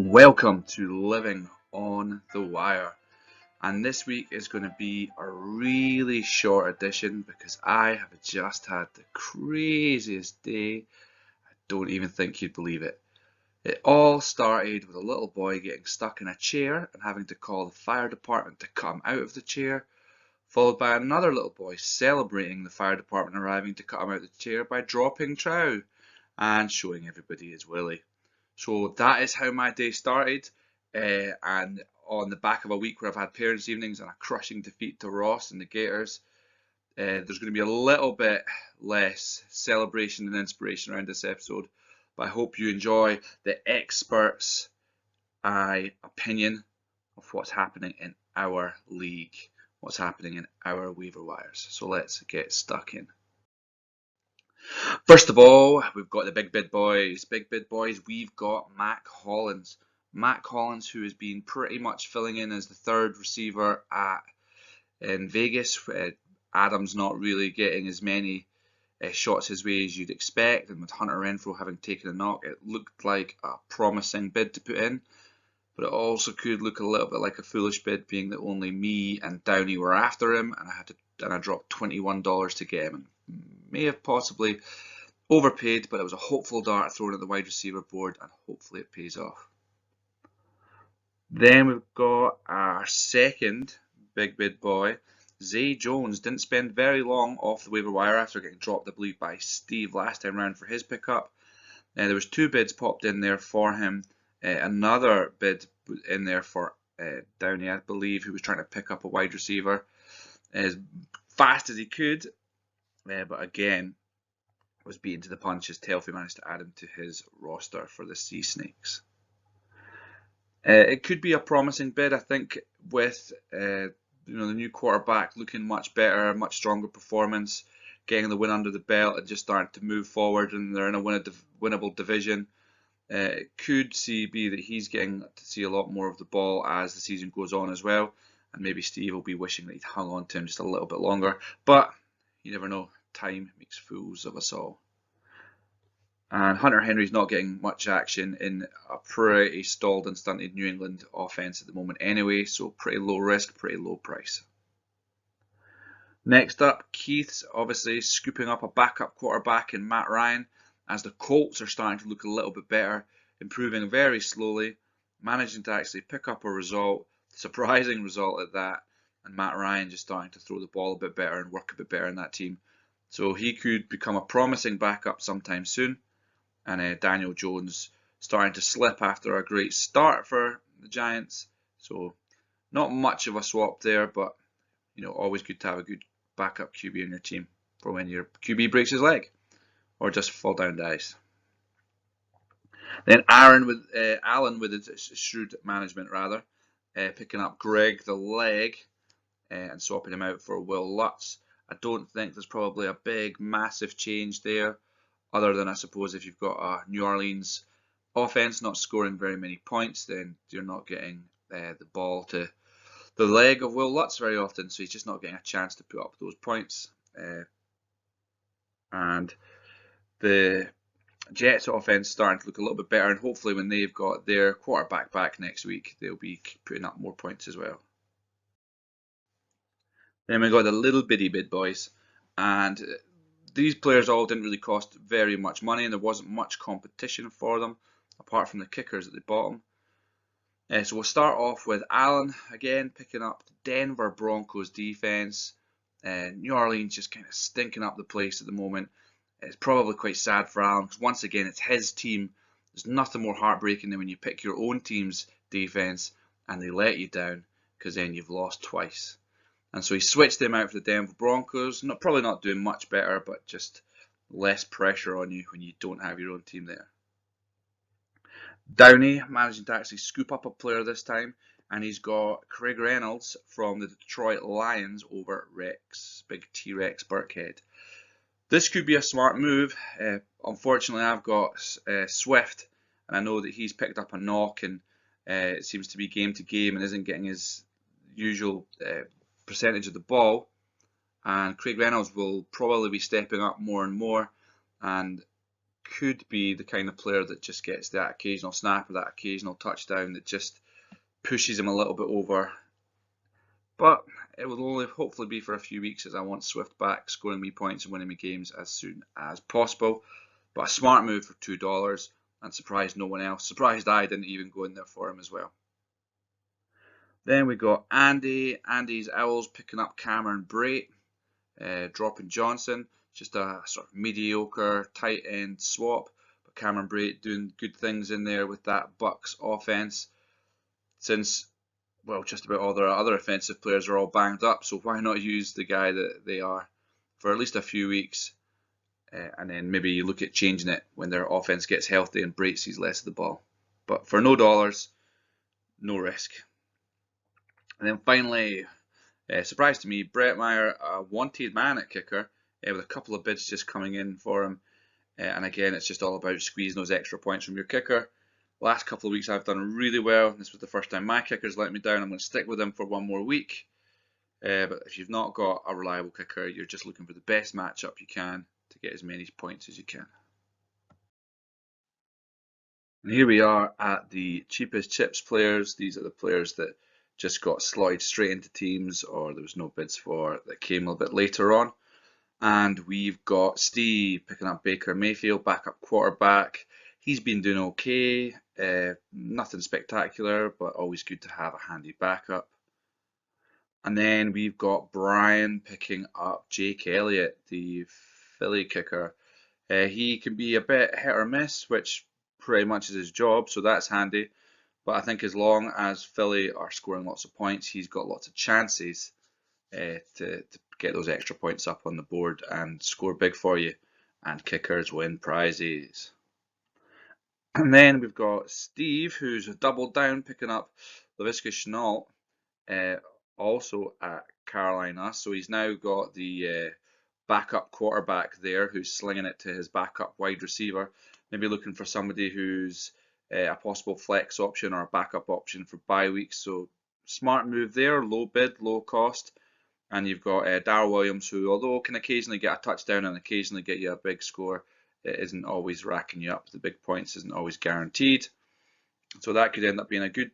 Welcome to Living on the Wire, and this week is going to be a really short edition because I have just had the craziest day. I don't even think you'd believe it. It all started with a little boy getting stuck in a chair and having to call the fire department to come out of the chair, followed by another little boy celebrating the fire department arriving to cut him out of the chair by dropping trow and showing everybody his willy. So that is how my day started, and on the back of a week where I've had parents' evenings and a crushing defeat to Ross and the Gators, there's going to be a little bit less celebration and inspiration around this episode. But I hope you enjoy the experts' opinion of what's happening in our league, what's happening in our waiver wires. So let's get stuck in. First of all, we've got the big bid boys. Big bid boys, we've got Mac Hollins. Mac Hollins, who has been pretty much filling in as the third receiver in Vegas. Adams not really getting as many shots his way as you'd expect, and with Hunter Renfrow having taken a knock, it looked like a promising bid to put in. But it also could look a little bit like a foolish bid, being that only me and Downey were after him, and I dropped $21 to get him, and may have possibly overpaid, but it was a hopeful dart thrown at the wide receiver board, and hopefully it pays off. Then we've got our second big bid boy, Zay Jones. Didn't spend very long off the waiver wire after getting dropped, I believe, by Steve last time round for his pickup. There was two bids popped in there for him. Another bid in there for Downey, I believe, who was trying to pick up a wide receiver as fast as he could, but again was beaten to the punch as Telfy managed to add him to his roster for the Sea Snakes. It could be a promising bid, I think, with the new quarterback looking much better, much stronger performance, getting the win under the belt, and just starting to move forward, and they're in a winnable division. It could be that he's getting to see a lot more of the ball as the season goes on as well, and maybe Steve will be wishing that he'd hung on to him just a little bit longer, but you never know. Time makes fools of us all. And Hunter Henry's not getting much action in a pretty stalled and stunted New England offense at the moment anyway, so pretty low risk, pretty low price. Next up, Keith's obviously scooping up a backup quarterback in Matt Ryan, as the Colts are starting to look a little bit better, improving very slowly, managing to actually pick up a result, surprising result at that, and Matt Ryan just starting to throw the ball a bit better and work a bit better in that team. So he could become a promising backup sometime soon. And Daniel Jones starting to slip after a great start for the Giants. So not much of a swap there, but always good to have a good backup QB in your team for when your QB breaks his leg or just fall down dies. Then Alan with his shrewd management picking up Greg the leg and swapping him out for Will Lutz. I don't think there's probably a big, massive change there, other than I suppose if you've got a New Orleans offense not scoring very many points, then you're not getting the ball to the leg of Will Lutz very often, so he's just not getting a chance to put up those points. And the Jets offense starting to look a little bit better, and hopefully when they've got their quarterback back next week, they'll be putting up more points as well. Then we got the little bitty bid boys, and these players all didn't really cost very much money, and there wasn't much competition for them, apart from the kickers at the bottom. So we'll start off with Allen, again, picking up the Denver Broncos defense. New Orleans just kind of stinking up the place at the moment. It's probably quite sad for Allen, because once again, it's his team. There's nothing more heartbreaking than when you pick your own team's defense and they let you down, because then you've lost twice. And so he switched them out for the Denver Broncos. Probably not doing much better, but just less pressure on you when you don't have your own team there. Downey managing to actually scoop up a player this time, and he's got Craig Reynolds from the Detroit Lions over Rex, big T-Rex Burkhead. This could be a smart move. Unfortunately, I've got Swift, and I know that he's picked up a knock, and it seems to be game to game and isn't getting his usual percentage of the ball, and Craig Reynolds will probably be stepping up more and more, and could be the kind of player that just gets that occasional snap or that occasional touchdown that just pushes him a little bit over. But it will only hopefully be for a few weeks, as I want Swift back scoring me points and winning me games as soon as possible. But a smart move for $2, and surprised no one else. Surprised I didn't even go in there for him as well. Then we got Andy. Andy's Owls picking up Cameron Brate, dropping Johnson. Just a sort of mediocre tight end swap. But Cameron Brate doing good things in there with that Bucks offense. Since, well, just about all their other offensive players are all banged up, so why not use the guy that they are for at least a few weeks, and then maybe you look at changing it when their offense gets healthy and Brate sees less of the ball. But for no dollars, no risk. And then finally, surprise to me, Brett Meyer, a wanted man at kicker, with a couple of bids just coming in for him. And again, it's just all about squeezing those extra points from your kicker. Last couple of weeks I've done really well. This was the first time my kicker's let me down. I'm going to stick with him for one more week. But if you've not got a reliable kicker, you're just looking for the best matchup you can to get as many points as you can. And here we are at the cheapest chips players. These are the players that just got slotted straight into teams or there was no bids for that came a little bit later on. And we've got Steve picking up Baker Mayfield, backup quarterback. He's been doing okay, nothing spectacular, but always good to have a handy backup. And then we've got Brian picking up Jake Elliott, the Philly kicker. He can be a bit hit or miss, which pretty much is his job, so that's handy. But I think as long as Philly are scoring lots of points, he's got lots of chances to get those extra points up on the board and score big for you. And kickers win prizes. And then we've got Steve, who's doubled down, picking up Laviska Shenault, also at Carolina. So he's now got the backup quarterback there who's slinging it to his backup wide receiver. Maybe looking for somebody who's a possible flex option or a backup option for bye weeks. So smart move there, low bid, low cost. And you've got Darrell Williams, who although can occasionally get a touchdown and occasionally get you a big score, it isn't always racking you up. The big points isn't always guaranteed. So that could end up being a good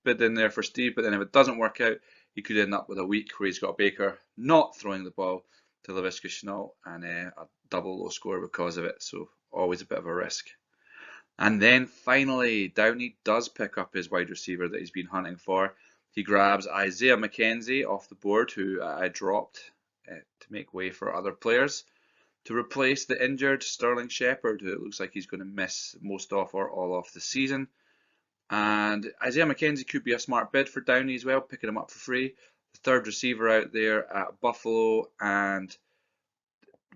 bid in there for Steve. But then if it doesn't work out, he could end up with a week where he's got Baker not throwing the ball to Laviska Shenault and a double low score because of it. So always a bit of a risk. And then finally, Downey does pick up his wide receiver that he's been hunting for. He grabs Isaiah McKenzie off the board, who I dropped to make way for other players, to replace the injured Sterling Shepard, who it looks like he's going to miss most of or all of the season. And Isaiah McKenzie could be a smart bid for Downey as well, picking him up for free. The third receiver out there at Buffalo, and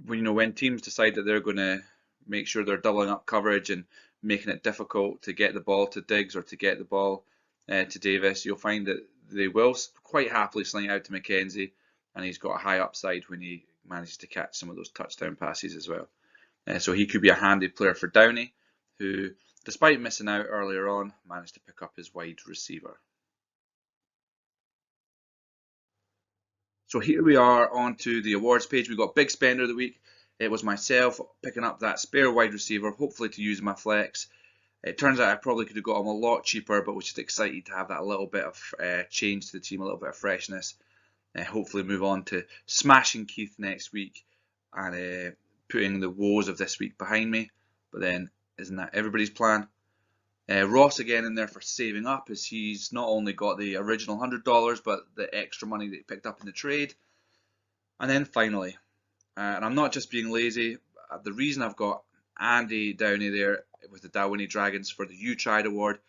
when teams decide that they're going to make sure they're doubling up coverage and making it difficult to get the ball to Diggs or to get the ball to Davis, you'll find that they will quite happily sling it out to McKenzie, and he's got a high upside when he manages to catch some of those touchdown passes as well. So he could be a handy player for Downey, who, despite missing out earlier on, managed to pick up his wide receiver. So here we are onto the awards page. We've got Big Spender of the Week. It was myself picking up that spare wide receiver, hopefully to use in my flex. It turns out I probably could have got him a lot cheaper, but was just excited to have that little bit of change to the team, a little bit of freshness. Hopefully move on to smashing Keith next week and putting the woes of this week behind me. But then, isn't that everybody's plan? Ross again in there for saving up, as he's not only got the original $100, but the extra money that he picked up in the trade. And then finally, and I'm not just being lazy, the reason I've got Andy Downey there with the Dalwhinnie Dragons for the You Tried award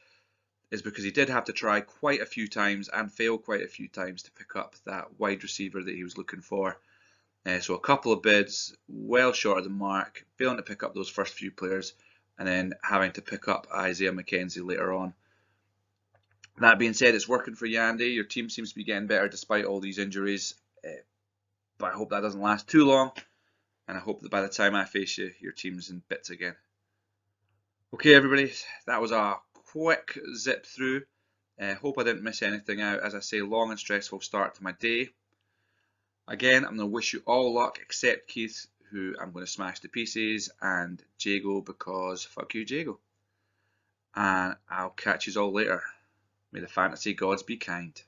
is because he did have to try quite a few times and fail quite a few times to pick up that wide receiver that he was looking for. So a couple of bids, well short of the mark, failing to pick up those first few players, and then having to pick up Isaiah McKenzie later on. That being said, it's working for you, Andy. Your team seems to be getting better despite all these injuries, but I hope that doesn't last too long, and I hope that by the time I face you, your team's in bits again. Okay, everybody, that was a quick zip through. Hope I didn't miss anything out. As I say, long and stressful start to my day. Again, I'm going to wish you all luck, except Keith, who I'm going to smash to pieces, and Jago because fuck you, Jago. And I'll catch you all later. May the fantasy gods be kind.